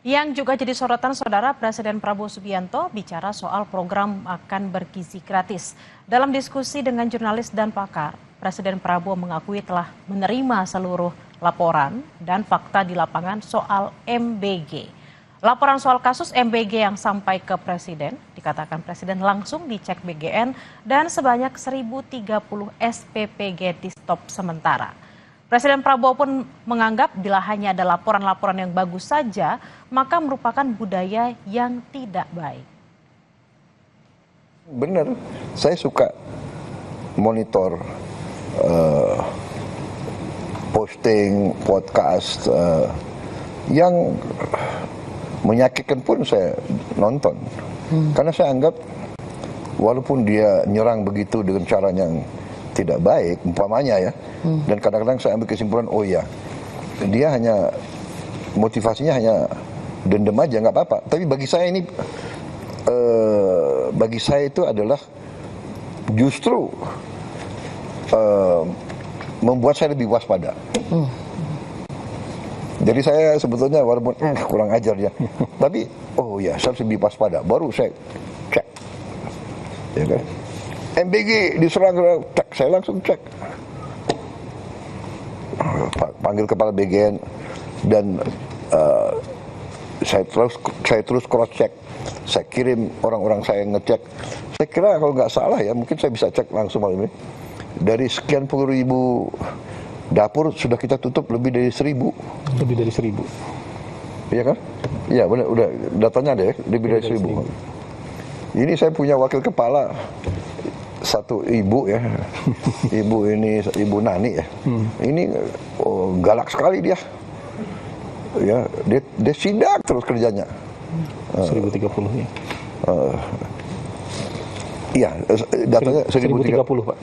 Yang juga jadi sorotan saudara, Presiden Prabowo Subianto bicara soal program makan bergizi gratis. Dalam diskusi dengan jurnalis dan pakar, Presiden Prabowo mengakui telah menerima seluruh laporan dan fakta di lapangan soal MBG. Laporan soal kasus MBG yang sampai ke Presiden, dikatakan Presiden langsung dicek BGN dan sebanyak 1.030 SPPG di stop sementara. Presiden Prabowo pun menganggap bila hanya ada laporan-laporan yang bagus saja, maka merupakan budaya yang tidak baik. Benar, saya suka monitor posting podcast yang menyakitkan pun saya nonton. Karena saya anggap walaupun dia nyerang begitu dengan cara yang tidak baik, umpamanya ya, dan kadang-kadang saya ambil kesimpulan, oh ya, dia hanya motivasinya hanya dendam aja, nggak apa-apa. Tapi bagi saya ini, bagi saya itu adalah justru membuat saya lebih waspada. Jadi saya sebetulnya walaupun kurang ajar ya, tapi oh ya, saya harus lebih waspada. Baru saya cek, ya kan? MBG diserang, saya langsung cek, panggil kepala BGN dan saya terus cross check, saya kirim orang-orang saya ngecek. Saya kira kalau nggak salah ya, mungkin saya bisa cek langsung malam ini. Dari sekian puluh ribu dapur sudah kita tutup lebih dari 1.000. Lebih dari 1.000. Iya kan? Iya benar, udah datanya ada ya, lebih dari 1.000. Ini saya punya wakil kepala, satu ibu ya, ibu Nani ya. Ini galak sekali dia. Ya, dia sidak terus kerjanya. 1.030 ya. Iya, datanya 1.030 Pak.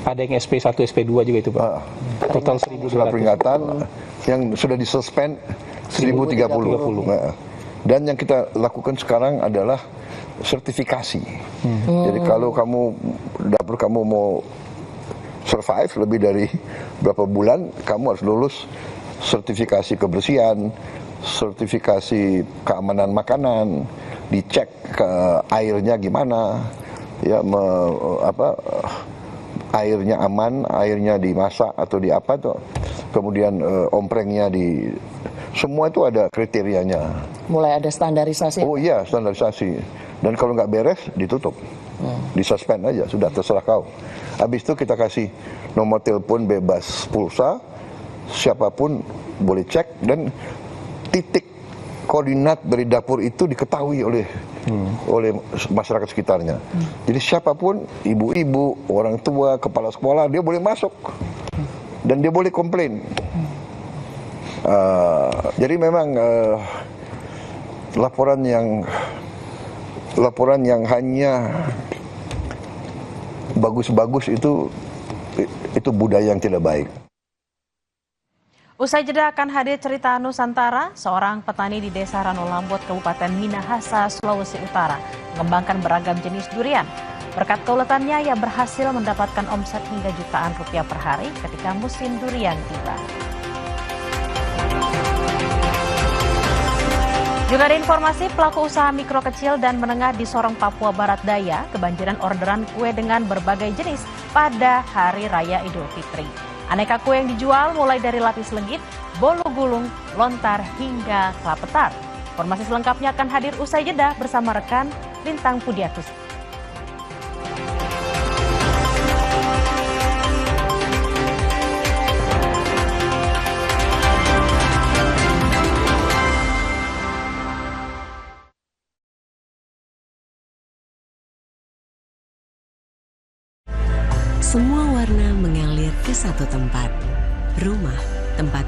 Ada yang SP1, SP2 juga itu Pak. Total 1.200. Surat peringatan yang sudah disuspend 1.030. Dan yang kita lakukan sekarang adalah sertifikasi. Jadi kalau dapur kamu mau survive lebih dari berapa bulan, kamu harus lulus sertifikasi kebersihan, sertifikasi keamanan makanan, dicek ke airnya gimana, ya airnya aman, airnya dimasak atau di apa tuh, kemudian omprengnya semua itu ada kriterianya. Mulai ada standarisasi. Oh iya, standarisasi. Dan kalau nggak beres, ditutup. Disuspend aja, sudah terserah kau. Habis itu kita kasih nomor telepon bebas pulsa, siapapun boleh cek, dan titik koordinat dari dapur itu diketahui oleh masyarakat sekitarnya. Jadi siapapun, ibu-ibu, orang tua, kepala sekolah, dia boleh masuk. Dan dia boleh komplain. Jadi memang laporan yang hanya bagus-bagus itu budaya yang tidak baik. Usai jeda akan hadir cerita Nusantara, seorang petani di Desa Ranolambot, Kabupaten Minahasa, Sulawesi Utara, mengembangkan beragam jenis durian. Berkat keuletannya, ia berhasil mendapatkan omset hingga jutaan rupiah per hari ketika musim durian tiba. Juga ada informasi pelaku usaha mikro kecil dan menengah di Sorong, Papua Barat Daya kebanjiran orderan kue dengan berbagai jenis pada Hari Raya Idul Fitri. Aneka kue yang dijual mulai dari lapis legit, bolu gulung, lontar hingga klapetar. Informasi selengkapnya akan hadir usai jeda bersama rekan Lintang Pudiatus. Semua warna mengalir ke satu tempat, rumah, tempat